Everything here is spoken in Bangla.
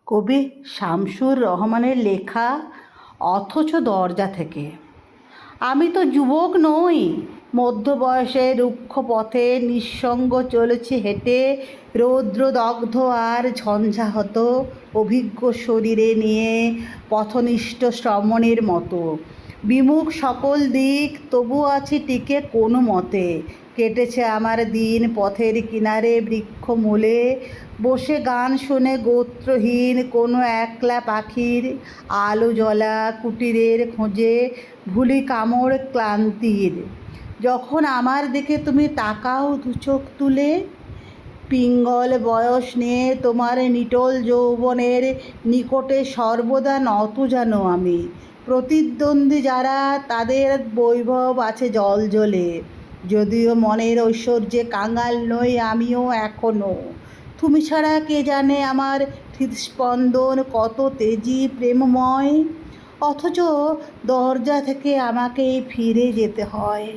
কবি শামসুর রহমানের লেখা অথচ দরজা থেকে। আমি তো যুবক নই, মধ্যবয়সে রুক্ষ পথে নিঃসঙ্গ চলেছি হেঁটে, রৌদ্রদগ্ধ আর ঝঞ্ঝাহত অভিজ্ঞ শরীরে নিয়ে পথনিষ্ঠ শ্রমণের মতো বিমুখ সকল দিক, তবু আছি টিকে কোনো মতে। কেটেছে আমার দিন পথের কিনারে বৃক্ষ মূলে, বসে গান শুনে গোত্রহীন কোনো একলা পাখির আলো জ্বলা কুটিরের খোঁজে ভুলি কামড় ক্লান্তির। যখন আমার দিকে তুমি তাকাও দু চোখ তুলে, পিঙ্গল বয়স নিয়ে তোমার নিটোল যৌবনের নিকটে সর্বদা নত যেন আমি। প্রতিদ্বন্দ্বী যারা, তাদের বৈভব আছে জল জ্বলে, যদিও মনের ঐশ্বর্যে কাঙাল নই আমিও এখনও। তুমি ছাড়া কে জানে আমার হৃদস্পন্দন কত তেজি প্রেমময়, অথচ দরজা থেকে আমাকে ফিরে যেতে হয়।